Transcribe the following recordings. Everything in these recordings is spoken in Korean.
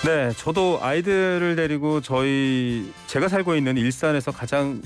네, 저도 아이들을 데리고 제가 살고 있는 일산에서 가장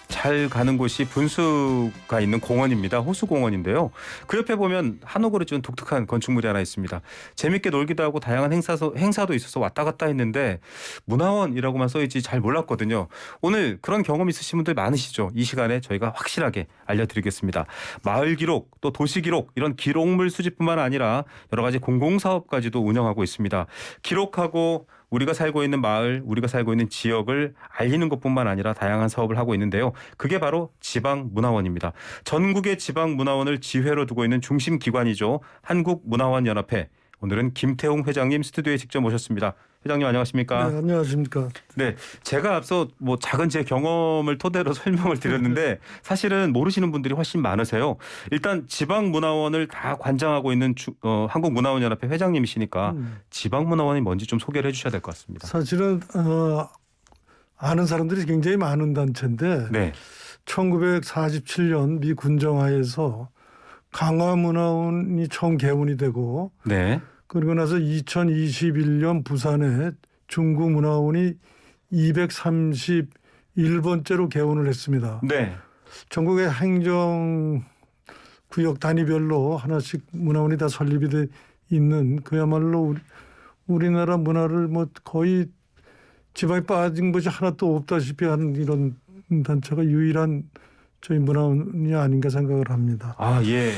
잘 가는 곳이 분수가 있는 공원입니다. 호수공원인데요. 그 옆에 보면 한옥으로 지은 독특한 건축물이 하나 있습니다. 재밌게 놀기도 하고 다양한 행사도 있어서 왔다 갔다 했는데 문화원이라고만 써있지 잘 몰랐거든요. 오늘 그런 경험 있으신 분들 많으시죠? 이 시간에 저희가 확실하게 알려드리겠습니다. 마을 기록, 또 도시 기록, 이런 기록물 수집뿐만 아니라 여러 가지 공공사업까지도 운영하고 있습니다. 기록하고 우리가 살고 있는 마을, 우리가 살고 있는 지역을 알리는 것뿐만 아니라 다양한 사업을 하고 있는데요. 그게 바로 지방문화원입니다. 전국의 지방문화원을 지회로 두고 있는 중심 기관이죠. 한국문화원연합회. 오늘은 김태웅 회장님 스튜디오에 직접 모셨습니다. 회장님 안녕하십니까? 네, 안녕하십니까? 네, 제가 앞서 작은 제 경험을 토대로 설명을 드렸는데 사실은 모르시는 분들이 훨씬 많으세요. 일단 지방문화원을 다 관장하고 있는 한국문화원연합회 회장님이시니까 지방문화원이 뭔지 좀 소개를 해주셔야 될 것 같습니다. 사실은 아는 사람들이 굉장히 많은 단체인데 네, 1947년 미 군정하에서 강화문화원이 처음 개원이 되고 네, 그리고 나서 2021년 부산에 중구문화원이 231번째로 개원을 했습니다. 네, 전국의 행정 구역 단위별로 하나씩 문화원이 다 설립이 돼 있는 그야말로 우리나라 문화를 거의 지방에 빠진 것이 하나도 없다시피 하는 이런 단체가 유일한 저희 문화원이 아닌가 생각을 합니다. 아, 예.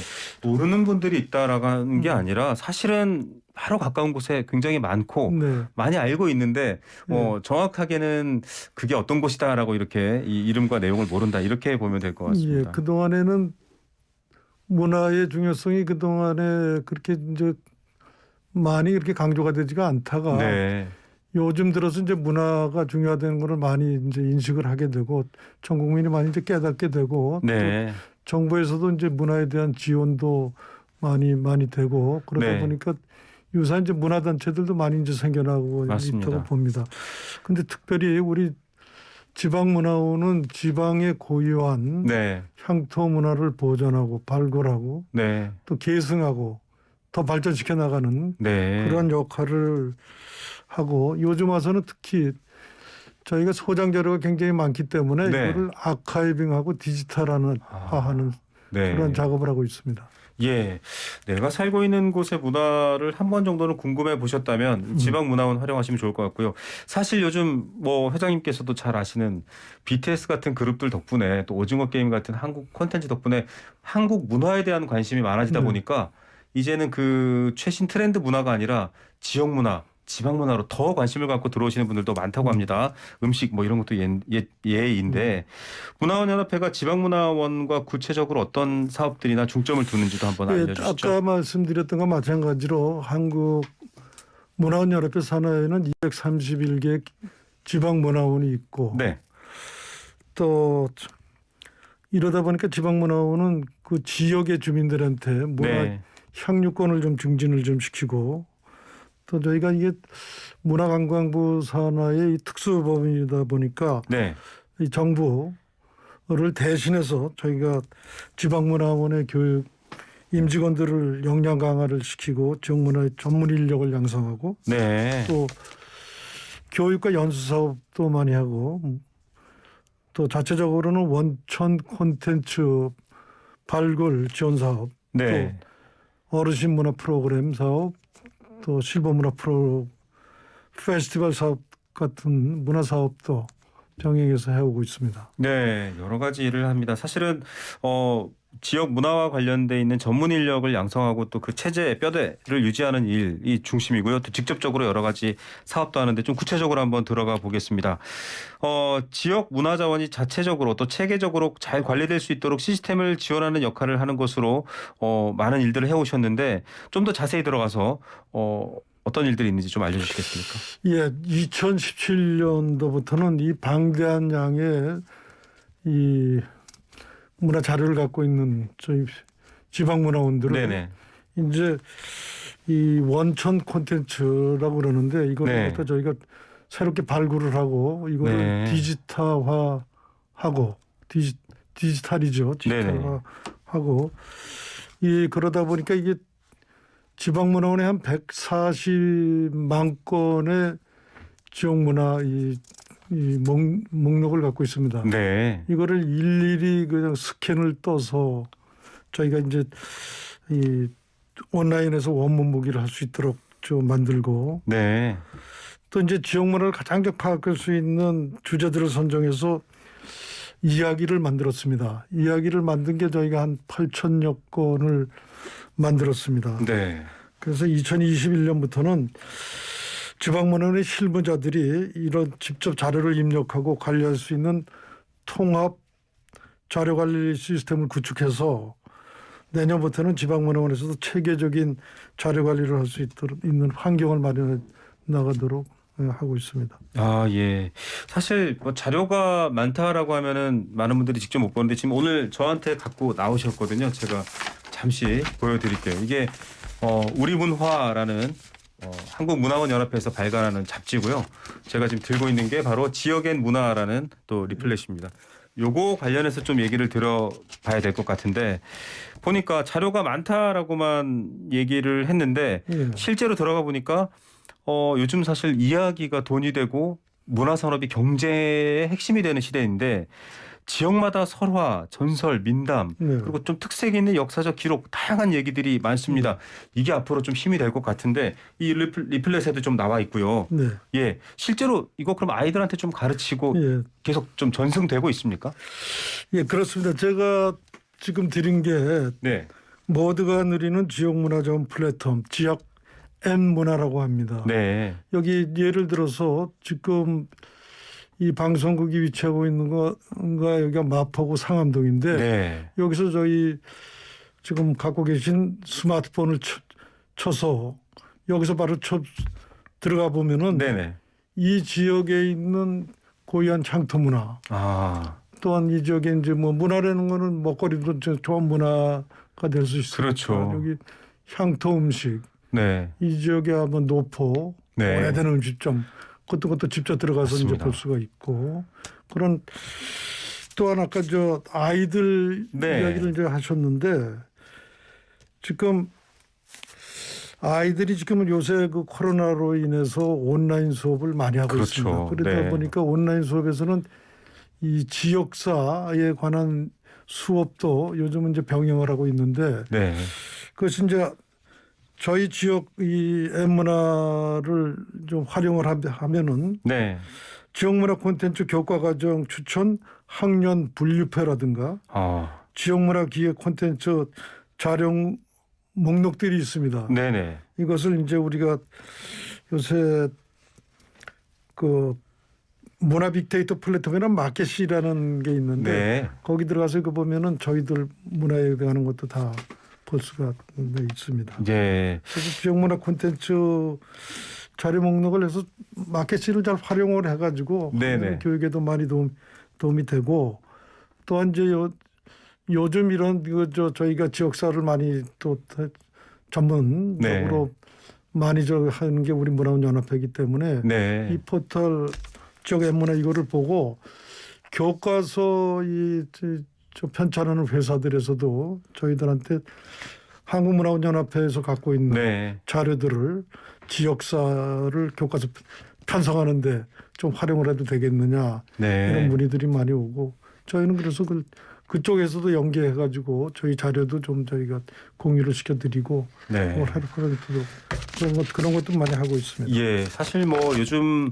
모르는 분들이 있다라는 게 아니라 사실은 바로 가까운 곳에 굉장히 많고 네. 많이 알고 있는데 정확하게는 그게 어떤 곳이다라고 이렇게 이 이름과 내용을 모른다 이렇게 보면 될 것 같습니다. 예, 그동안에는 문화의 중요성이 그동안에 그렇게 이제 많이 그렇게 강조가 되지가 않다가 네, 요즘 들어서 이제 문화가 중요하다는 것을 많이 이제 인식을 하게 되고 전 국민이 많이 이제 깨닫게 되고 네, 또 정부에서도 이제 문화에 대한 지원도 많이 되고 그러다 네. 보니까 유사한 이제 문화 단체들도 많이 이제 생겨나고 맞습니다. 있다고 봅니다. 근데 특별히 우리 지방문화원은 지방에 고유한 네, 향토 문화를 보존하고 발굴하고 네, 또 계승하고 더 발전시켜 나가는 네. 그런 역할을 하고 요즘 와서는 특히 저희가 소장 자료가 굉장히 많기 때문에 네. 이거를 아카이빙하고 디지털화하는 네. 그런 작업을 하고 있습니다. 예, 내가 살고 있는 곳의 문화를 한 번 정도는 궁금해 보셨다면 지방문화원 활용하시면 좋을 것 같고요. 사실 요즘 회장님께서도 잘 아시는 BTS 같은 그룹들 덕분에 또 오징어 게임 같은 한국 콘텐츠 덕분에 한국 문화에 대한 관심이 많아지다 네. 보니까 이제는 그 최신 트렌드 문화가 아니라 지역 문화, 지방 문화로 더 관심을 갖고 들어오시는 분들도 많다고 합니다. 음식 이런 것도 예인데 문화원연합회가 지방문화원과 구체적으로 어떤 사업들이나 중점을 두는지도 한번 알려주시죠. 아까 말씀드렸던 것과 마찬가지로 한국문화원연합회 산하에는 231개 지방문화원이 있고 네, 또 이러다 보니까 지방문화원은 그 지역의 주민들한테 문화 네, 향유권을 좀 증진을 좀 시키고 또 저희가 이게 문화관광부 산하의 이 특수법인이다 보니까 네, 이 정부를 대신해서 저희가 지방문화원의 교육 임직원들을 역량 강화를 시키고 지역문화의 전문 인력을 양성하고 네, 또 교육과 연수 사업도 많이 하고 또 자체적으로는 원천 콘텐츠 발굴 지원 사업 네. 또 어르신 문화 프로그램 사업 또 실버 문화 페스티벌 사업 같은 문화 사업도 병행해서 해오고 있습니다. 네, 여러 가지 일을 합니다. 사실은 지역 문화와 관련돼 있는 전문 인력을 양성하고 또 그 체제 뼈대를 유지하는 일이 중심이고요. 또 직접적으로 여러 가지 사업도 하는데 좀 구체적으로 한번 들어가 보겠습니다. 지역 문화 자원이 자체적으로 또 체계적으로 잘 관리될 수 있도록 시스템을 지원하는 역할을 하는 것으로 많은 일들을 해오셨는데 좀 더 자세히 들어가서 어떤 일들이 있는지 좀 알려주시겠습니까? 예, 2017년도부터는 이 방대한 양의 이 문화 자료를 갖고 있는 저희 지방문화원들은 네네. 이제 이 원천 콘텐츠라고 그러는데 이걸 네. 갖다 저희가 새롭게 발굴을 하고 이거를 네. 디지털화하고 디지털이죠. 디지털화하고 그러다 보니까 이게 지방문화원에 한 140만 건의 지역 문화 이 목록을 갖고 있습니다. 네. 이거를 일일이 그냥 스캔을 떠서 저희가 이제 이 온라인에서 원문 보기를 할 수 있도록 좀 만들고 네. 또 이제 지역 문화를 가장 잘 파악할 수 있는 주제들을 선정해서 이야기를 만들었습니다. 이야기를 만든 게 저희가 한 8,000여 건을 만들었습니다. 네. 그래서 2021년부터는 지방문화원의 실무자들이 이런 직접 자료를 입력하고 관리할 수 있는 통합 자료관리 시스템을 구축해서 내년부터는 지방문화원에서도 체계적인 자료관리를 할 수 있는 환경을 마련해 나가도록 하고 있습니다. 아, 예. 사실 뭐 자료가 많다라고 하면은 많은 분들이 직접 못 보는데 지금 오늘 저한테 갖고 나오셨거든요. 제가 잠시 보여드릴게요. 이게 우리 문화라는 한국문화원 연합회에서 발간하는 잡지고요. 제가 지금 들고 있는 게 바로 지역엔 문화라는 또 리플렛입니다. 요거 관련해서 좀 얘기를 들어봐야 될 것 같은데 보니까 자료가 많다라고만 얘기를 했는데 예. 실제로 들어가 보니까 요즘 사실 이야기가 돈이 되고 문화산업이 경제의 핵심이 되는 시대인데 지역마다 설화, 전설, 민담 네. 그리고 좀 특색 있는 역사적 기록 다양한 얘기들이 많습니다. 이게 앞으로 좀 힘이 될 것 같은데 이 리플렛에도 좀 나와 있고요. 네. 예, 실제로 이거 그럼 아이들한테 좀 가르치고 예. 계속 좀 전승되고 있습니까? 예, 그렇습니다. 제가 지금 드린 게 네, 모두가 누리는 지역문화자원 플랫폼 지역 N문화라고 합니다. 네, 여기 예를 들어서 지금 이 방송국이 위치하고 있는 거가 여기가 마포구 상암동인데 네, 여기서 저희 지금 갖고 계신 스마트폰을 쳐서 여기서 바로 들어가 보면은 네네. 이 지역에 있는 고유한 향토 문화 아, 또한 이 지역에 이제 뭐 문화라는 거는 먹거리도 좋은 문화가 될 수 있습니다. 그렇죠. 여기 향토 음식 네, 이 지역에 한번 노포 네. 오래된 음식점 그것도 직접 들어가서 맞습니다. 이제 볼 수가 있고 그런 또한 아까 저 아이들 네. 이야기를 이제 하셨는데 지금 아이들이 지금은 요새 그 코로나로 인해서 온라인 수업을 많이 하고 그렇죠. 있습니다. 그러다 네. 보니까 온라인 수업에서는 이 지역사에 관한 수업도 요즘은 이제 병행을 하고 있는데 네, 그것이 이제 저희 지역 이 N문화를 좀 활용을 하면은 네. 지역문화 콘텐츠 교과과정 추천 학년 분류표라든가 아, 지역문화 기획 콘텐츠 자료 목록들이 있습니다. 네네. 이것을 이제 우리가 요새 그 문화 빅데이터 플랫폼이나 마켓이라는 게 있는데 네. 거기 들어가서 그 보면은 저희들 문화에 대한 것도 다 볼 수가 있습니다. 네. 그래서 지역문화 콘텐츠 자료 목록을 해서 마켓을 잘 활용을 해가지고 네네. 교육에도 많이 도움이 되고 또한 이제 요즘 이런 저희가 지역사를 많이 또 전문적으로 많이 하는 게 우리 문화원 연합회이기 때문에 네. 이 포털 지역 N문화 이거를 보고 교과서 저 편찬하는 회사들에서도 저희들한테 한국문화원 연합회에서 갖고 있는 네. 자료들을 지역사를 교과서 편성하는데 좀 활용을 해도 되겠느냐 네. 이런 문의들이 많이 오고 저희는 그래서 그쪽에서도 연계해가지고 저희 자료도 좀 저희가 공유를 시켜드리고 네. 그런 것도 많이 하고 있습니다. 예, 사실 뭐 요즘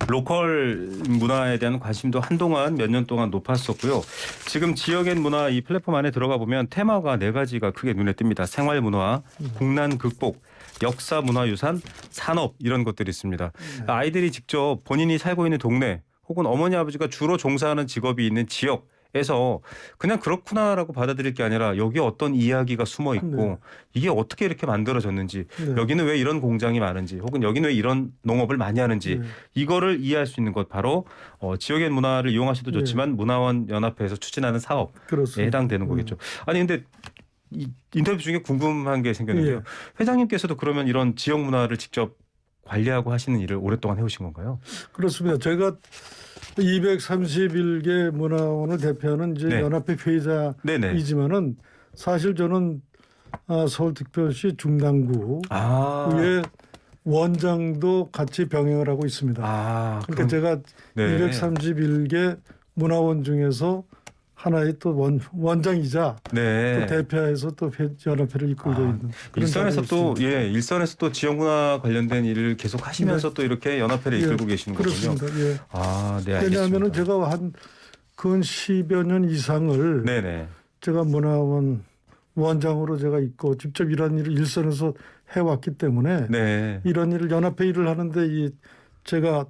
로컬 문화에 대한 관심도 한동안 몇 년 동안 높았었고요. 지금 지역엔 문화 이 플랫폼 안에 들어가 보면 테마가 4가지가 크게 눈에 띕니다. 생활 문화, 국난 극복, 역사 문화유산, 산업 이런 것들이 있습니다. 아이들이 직접 본인이 살고 있는 동네 혹은 어머니 아버지가 주로 종사하는 직업이 있는 지역에서 그냥 그렇구나라고 받아들일 게 아니라 여기에 어떤 이야기가 숨어 있고 네. 이게 어떻게 이렇게 만들어졌는지 네. 여기는 왜 이런 공장이 많은지 혹은 여기는 왜 이런 농업을 많이 하는지 네. 이거를 이해할 수 있는 것 바로 지역의 문화를 이용하셔도 네. 좋지만 문화원 연합회에서 추진하는 사업에 그렇습니다. 해당되는 거겠죠. 아니 근데 이 인터뷰 중에 궁금한 게 생겼는데요. 예. 회장님께서도 그러면 이런 지역 문화를 직접 관리하고 하시는 일을 오랫동안 해오신 건가요? 그렇습니다. 제가 231개 문화원을 대표하는 이제 네. 연합회 네네. 회의자이지만은 사실 저는 서울특별시 중당구의 아, 원장도 같이 병행을 하고 있습니다. 아, 그러니까 제가 네. 231개 문화원 중에서 하나의 또 원장이자 네. 또 대표해서 또 연합회를 이끌고 있는 그런 일선에서 자리에 또 있습니다. 일선에서 또 지역문화 관련된 일을 계속 하시면서 또 이렇게 연합회를 이끌고 계시는 거군요. 그렇습니다. 예. 아, 네, 알겠습니다. 왜냐하면은 제가 한 근 10여 년 이상을 네네. 제가 문화원 원장으로 제가 있고 직접 이런 일을 일선에서 해왔기 때문에 네. 이런 일을 연합회 일을 하는데 제가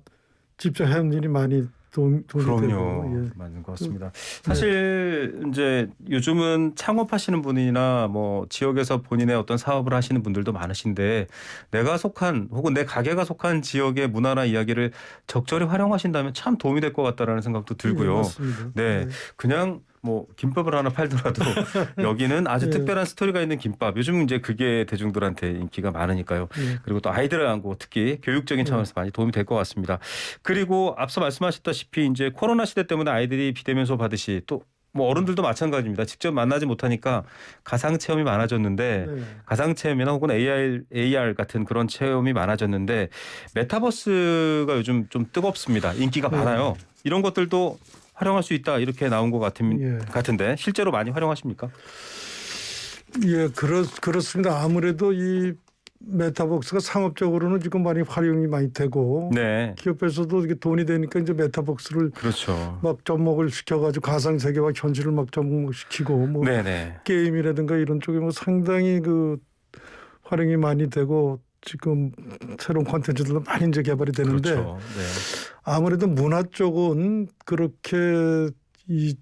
직접 해온 일이 많이 도움이 그럼요. 되고 예. 맞는 것 같습니다. 사실 이제 요즘은 창업하시는 분이나 뭐 지역에서 본인의 어떤 사업을 하시는 분들도 많으신데 내가 속한 혹은 내 가게가 속한 지역의 문화나 이야기를 적절히 활용하신다면 참 도움이 될 것 같다라는 생각도 들고요. 예, 맞습니다. 네. 그냥 뭐 김밥을 하나 팔더라도 여기는 아주 예. 특별한 스토리가 있는 김밥. 요즘 이제 그게 대중들한테 인기가 많으니까요. 예. 그리고 또 아이들하고 특히 교육적인 차원에서 많이 도움이 될 것 같습니다. 그리고 앞서 말씀하셨다시피 이제 코로나 시대 때문에 아이들이 비대면 수업 하듯이 또 뭐 어른들도 마찬가지입니다. 직접 만나지 못하니까 가상 체험이 많아졌는데 네. 가상 체험이나 혹은 AR 같은 그런 체험이 많아졌는데 메타버스가 요즘 좀 뜨겁습니다. 인기가 네. 많아요. 이런 것들도 활용할 수 있다 이렇게 나온 것 예. 같은데 실제로 많이 활용하십니까? 예, 그렇습니다. 아무래도 이 메타버스가 상업적으로는 지금 많이 활용이 많이 되고 네, 기업에서도 이게 돈이 되니까 이제 메타버스를 그렇죠. 막 접목을 시켜가지고 가상 세계와 현실을 막 접목시키고 뭐 네네. 게임이라든가 이런 쪽에 뭐 상당히 그 활용이 많이 되고 지금 새로운 콘텐츠들도 많이 이제 개발이 되는데 그렇죠. 네. 아무래도 문화 쪽은 그렇게 이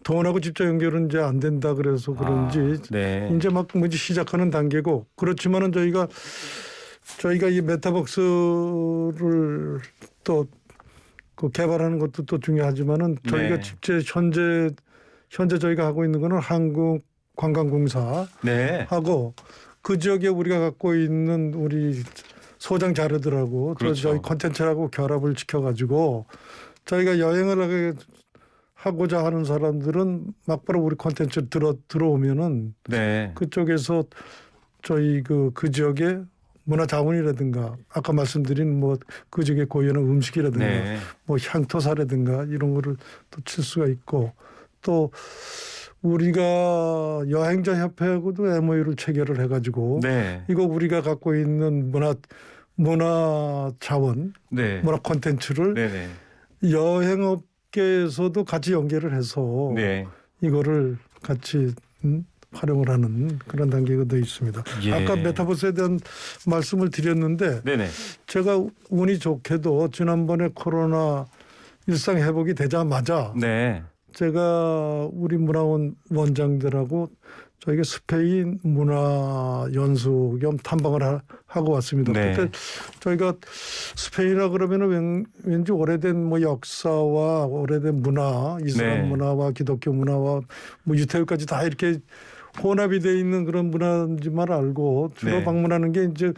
돈하고 직접 연결은 이제 안 된다 그래서 그런지 네. 이제 막 뭐지 시작하는 단계고 그렇지만은 저희가 이 메타버스를 또 그 개발하는 것도 또 중요하지만은 저희가 네. 직접 현재 저희가 하고 있는 거는 한국관광공사하고 네. 그 지역에 우리가 갖고 있는 우리 소장 자료들하고 또 그렇죠. 저희 콘텐츠하고 결합을 시켜가지고 저희가 여행을 하고자 하는 사람들은 막바로 우리 콘텐츠 들어오면은 네. 그쪽에서 저희 그 지역의 문화 자원이라든가 아까 말씀드린 뭐 그 지역의 고유한 음식이라든가 네. 뭐 향토사라든가 이런 거를 또 칠 수가 있고 또 우리가 여행자 협회하고도 MOU를 체결을 해가지고 네. 이거 우리가 갖고 있는 문화 자원, 네. 문화 콘텐츠를 네네. 여행업계에서도 같이 연계를 해서 네. 이거를 같이 활용을 하는 그런 단계가 돼 있습니다. 예. 아까 메타버스에 대한 말씀을 드렸는데 네네. 제가 운이 좋게도 지난번에 코로나 일상 회복이 되자마자 네. 제가 우리 문화원 원장들하고 저희가 스페인 문화 연수 겸 탐방을 하고 왔습니다. 네. 그때 저희가 스페인이라 그러면은 왠지 오래된 뭐 역사와 오래된 문화, 이슬람 네. 문화와 기독교 문화와 뭐 유태교까지 다 이렇게 혼합이 돼 있는 그런 문화인지만 알고 주로 네. 방문하는 게 이제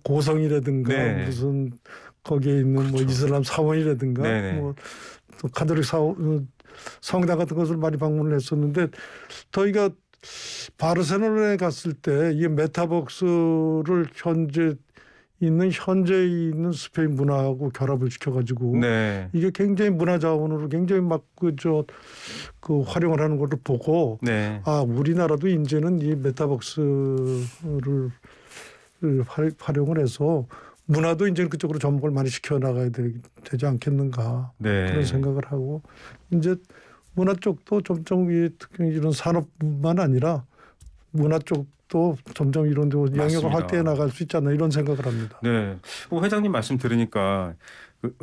고성이라든가 네. 무슨 거기에 있는 뭐 이슬람 사원이라든가 네네. 뭐 또 가톨릭 성당 같은 것을 많이 방문을 했었는데 저희가 바르셀로나에 갔을 때 이 메타버스를 현재 있는 스페인 문화하고 결합을 시켜가지고 네. 이게 굉장히 문화 자원으로 굉장히 막 그 활용을 하는 것을 보고 네. 아 우리나라도 이제는 이 메타버스를 활용을 해서 문화도 이제 그쪽으로 접목을 많이 시켜 나가야 되지 않겠는가 네. 그런 생각을 하고 이제 문화 쪽도 점점 이런 산업뿐만 아니라 문화 쪽도 점점 이런 데 영역을 맞습니다. 확대해 나갈 수 있지 않나 이런 생각을 합니다. 네. 회장님 말씀 들으니까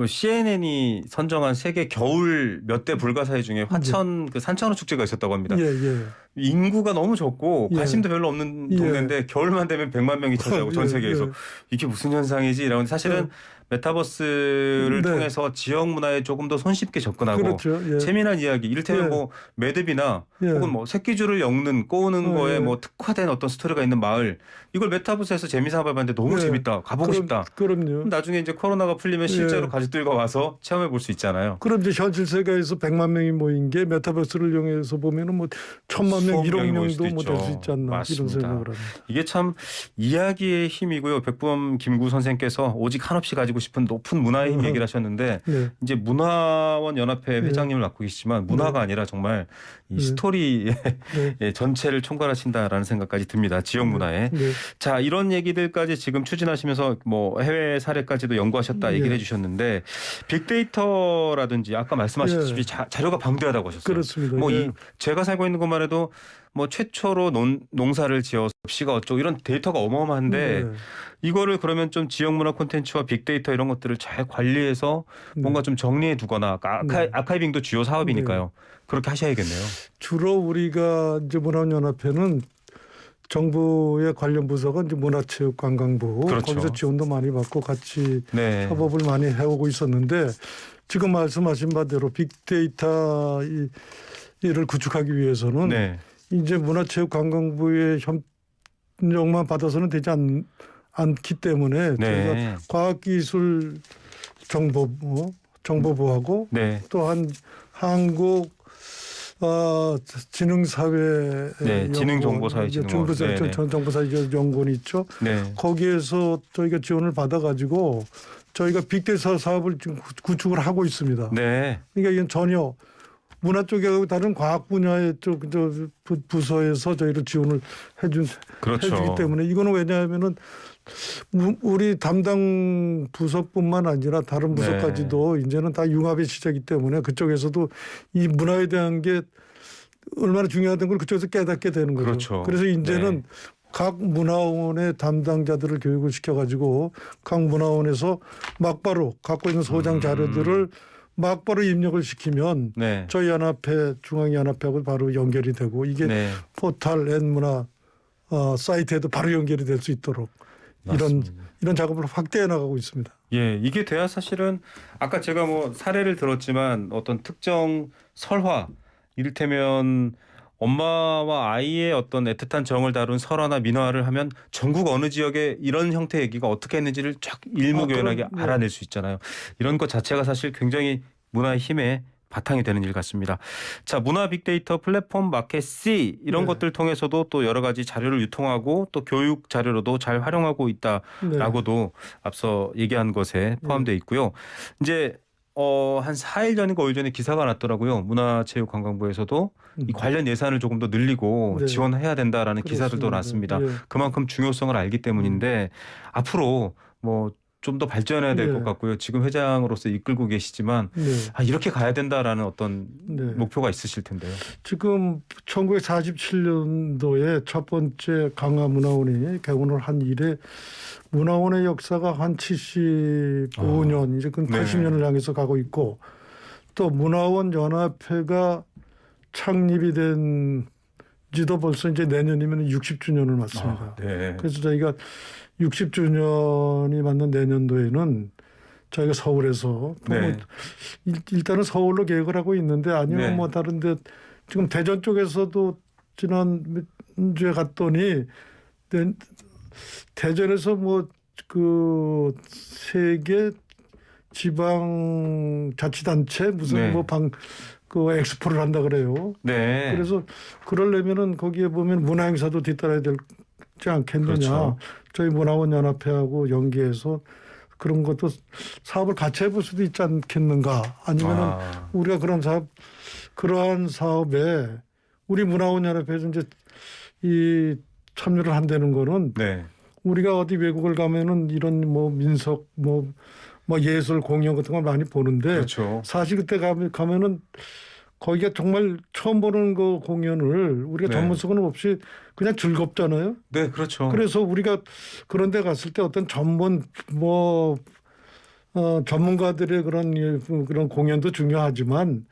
CNN이 선정한 세계 겨울 몇 대 불가사의 중에 화천 그 산천어 축제가 있었다고 합니다. 예, 예. 인구가 너무 적고 예. 관심도 별로 없는 예. 동네인데 겨울만 되면 100만 명이 찾아오고 전 예, 세계에서 예. 이게 무슨 현상이지? 이러는데 사실은 메타버스를 네. 통해서 지역 문화에 조금 더 손쉽게 접근하고 그렇죠. 예. 재미난 이야기 이를테면 예. 뭐 매듭이나 예. 혹은 뭐 새끼줄을 꼬우는 예. 거에 뭐 특화된 어떤 스토리가 있는 마을 이걸 메타버스에서 재미삼아 봤는데 너무 예. 재밌다 가보고 싶다 그럼요. 나중에 이제 코로나가 풀리면 예. 실제로 가족들과 와서 체험해 볼 수 있잖아요. 그럼 이제 현실 세계에서 100만 명이 모인 게 메타버스를 이용해서 보면은 뭐 1000만 명, 수억 1억 명이 모일 명도 수도 뭐 될 수 있죠. 있지 않나 맞습니다. 이런 생각을 합니다. 이게 참 이야기의 힘이고요. 백범 김구 선생께서 오직 한없이 가지고 싶은 높은 문화의 힘 얘기를 하셨는데 네. 이제 문화원 연합회 네. 회장님을 맡고 계시지만 문화가 아니라 정말 이 네. 스토리의 네. 전체를 총괄하신다라는 생각까지 듭니다. 지역 문화에. 네. 자, 이런 얘기들까지 지금 추진하시면서 뭐 해외 사례까지도 연구하셨다 얘기를 예. 해주셨는데 빅데이터라든지 아까 말씀하셨듯이 자료가 방대하다고 하셨어요. 그렇습니다. 뭐 예. 이 제가 살고 있는 것만 해도 뭐 최초로 농사를 지어서 습시가 어쩌고 이런 데이터가 어마어마한데 네. 이거를 그러면 좀 지역 문화 콘텐츠와 빅데이터 이런 것들을 잘 관리해서 뭔가 좀 정리해 두거나 아카이빙도 주요 사업이니까요. 그렇게 하셔야겠네요. 주로 우리가 이제 문화연합회는 정부의 관련 부서가 이제 문화체육관광부 그렇죠. 거기서 지원도 많이 받고 같이 네. 협업을 많이 해오고 있었는데 지금 말씀하신 바대로 빅데이터 이를 구축하기 위해서는 네. 이제 문화체육관광부의 협력만 받아서는 되지 않기 때문에 저희가 네. 정보부하고 네. 또한 한국 지능사회 네, 지능정보사회진흥원. 정보사회연구원이 있죠. 네. 거기에서 저희가 지원을 받아가지고 저희가 빅데이터 사업을 지금 구축을 하고 있습니다. 네. 그러니까 이건 전혀 문화 쪽하고 다른 과학 분야의 부서에서 저희를 지원을 그렇죠. 해주기 때문에 이거는 왜냐하면은 우리 담당 부서뿐만 아니라 다른 부서까지도 이제는 다 융합의 시작이기 때문에 그쪽에서도 이 문화에 대한 게 얼마나 중요하다는 걸 그쪽에서 깨닫게 되는 거죠. 그렇죠. 그래서 이제는 각 문화원의 담당자들을 교육을 시켜가지고 각 문화원에서 막바로 갖고 있는 소장 자료들을 막바로 입력을 시키면 네. 저희 연합회 중앙연합회하고 바로 연결이 되고 이게 네. 포탈 N문화 사이트에도 바로 연결이 될 수 있도록 맞습니다. 이런 작업을 확대해 나가고 있습니다. 예, 이게 돼야 사실은 아까 제가 뭐 사례를 들었지만 어떤 특정 설화 이를테면 엄마와 아이의 어떤 애틋한 정을 다룬 설화나 민화를 하면 전국 어느 지역에 이런 형태의 얘기가 어떻게 했는지를 쫙 일목요연하게 알아낼 수 있잖아요. 이런 것 자체가 사실 굉장히 문화의 힘에 바탕이 되는 일 같습니다. 자, 문화 빅데이터 플랫폼 마켓 C 이런 것들 통해서도 또 여러 가지 자료를 유통하고 또 교육 자료로도 잘 활용하고 있다라고도 앞서 얘기한 것에 포함되어 있고요. 이제 한 4일 전인가 5일 전에 기사가 났더라고요. 문화체육관광부에서도 이 관련 예산을 조금 더 늘리고 지원해야 된다라는 기사들도 났습니다. 그만큼 중요성을 알기 때문인데 앞으로 뭐 좀 더 발전해야 될 것 같고요. 지금 회장으로서 이끌고 계시지만 이렇게 가야 된다라는 어떤 목표가 있으실 텐데요. 지금 1947년도에 첫 번째 강화문화원이 개원을 한 이래 문화원의 역사가 한 75년 이제 그 80년을 향해서 가고 있고 또 문화원 연합회가 창립이 된 지도 벌써 이제 내년이면 60주년을 맞습니다. 그래서 저희가 60주년이 맞는 내년도에는 저희가 서울에서 일단은 서울로 계획을 하고 있는데 아니면 뭐 다른데 지금 대전 쪽에서도 지난주에 갔더니 대전에서 뭐 그 세계 지방 자치단체 무슨 그 엑스포를 한다 그래요. 그래서 그러려면은 거기에 보면 문화행사도 뒤따라야 되지 않겠느냐. 그렇죠. 저희 문화원 연합회하고 연계해서 그런 것도 사업을 같이 해볼 수도 있지 않겠는가. 아니면은 우리가 그러한 사업에 우리 문화원 연합회에서 이제 이 참여를 한다는 거는 우리가 어디 외국을 가면은 이런 뭐 민속 뭐 예술 공연 같은 걸 많이 보는데 사실 그때 가면은 거기가 정말 처음 보는 그 공연을 우리가 전문성은 없이 그냥 즐겁잖아요. 네, 그렇죠. 그래서 우리가 그런 데 갔을 때 어떤 전문가들의 그런 공연도 중요하지만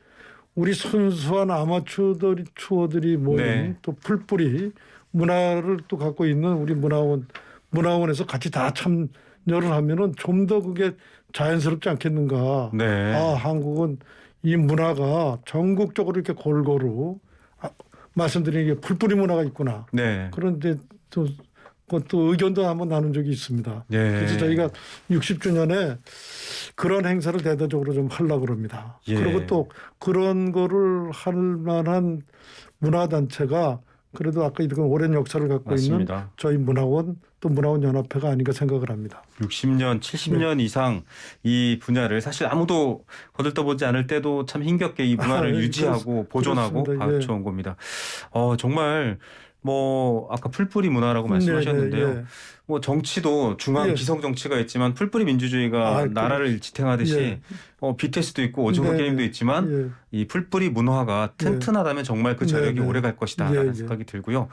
우리 순수한 아마추어들이 모인 또 풀뿌리 문화를 또 갖고 있는 우리 문화원에서 같이 다 참여를 하면은 좀 더 그게 자연스럽지 않겠는가. 한국은 이 문화가 전국적으로 이렇게 골고루 말씀드린 게 풀뿌리 문화가 있구나. 그런데 또 그것도 의견도 한번 나눈 적이 있습니다. 예. 그래서 저희가 60주년에 그런 행사를 대대적으로 좀 하려고 합니다. 예. 그리고 또 그런 거를 할 만한 문화단체가 그래도 아까 이런 오랜 역사를 갖고 맞습니다. 있는 저희 문화원 또 문화원연합회가 아닌가 생각을 합니다. 60년, 70년 이상 이 분야를 사실 아무도 거들떠보지 않을 때도 참 힘겹게 이 문화를 유지하고 보존하고 그렇습니다. 예. 갖춰온 겁니다. 정말 뭐 아까 풀뿌리 문화라고 말씀하셨는데요. 네, 네, 예. 뭐 정치도 중앙 예. 기성 정치가 있지만 풀뿌리 민주주의가 나라를 지탱하듯이 예. BTS도 있고 오징어 네, 게임도 있지만 이 풀뿌리 문화가 튼튼하다면 정말 그 저력이 네, 네. 오래 갈 것이다라는 예, 생각이 들고요.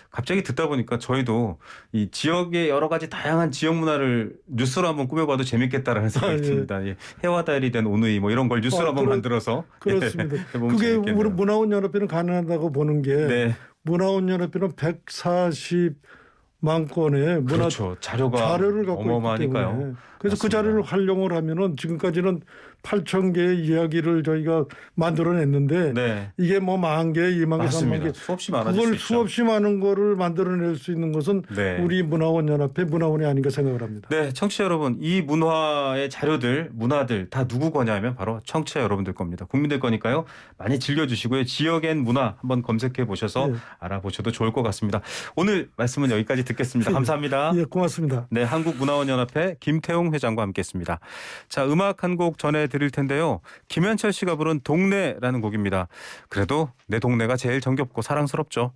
갑자기 듣다 보니까 저희도 이 지역의 여러 가지 다양한 지역 문화를 뉴스로 한번 꾸며봐도 재밌겠다라는 생각이 듭니다. 예. 해와 달이 된 오누이 뭐 이런 걸 뉴스로 한번 만들어서 그렇습니다. 해보면 그게 재밌겠네요. 우리 문화원연합회는 가능하다고 보는 게 네. 문화원연합회는 140만 건의 그렇죠. 자료를 갖고 어마어마하니까요. 있기 때문에 그래서 맞습니다. 그 자료를 활용을 하면은 지금까지는 8,000개의 이야기를 저희가 만들어냈는데 네. 이게 뭐 10,000개, 20,000개, 맞습니다. 30,000개 수없이 많아질 수 그걸 있죠. 수없이 많은 거를 만들어낼 수 있는 것은 네. 우리 문화원연합회 문화원이 아닌가 생각을 합니다. 네, 청취자 여러분, 이 문화의 자료들, 문화들 다 누구 거냐면 바로 청취자 여러분들 겁니다. 국민들 거니까요. 많이 즐겨주시고요. 지역엔 문화 한번 검색해 보셔서 알아보셔도 좋을 것 같습니다. 오늘 말씀은 여기까지 듣겠습니다. 감사합니다. 예, 고맙습니다. 네, 한국문화원연합회 김태웅 회장과 함께했습니다. 자, 음악 한 곡 전해드릴 텐데요. 김현철 씨가 부른 동네라는 곡입니다. 그래도 내 동네가 제일 정겹고 사랑스럽죠.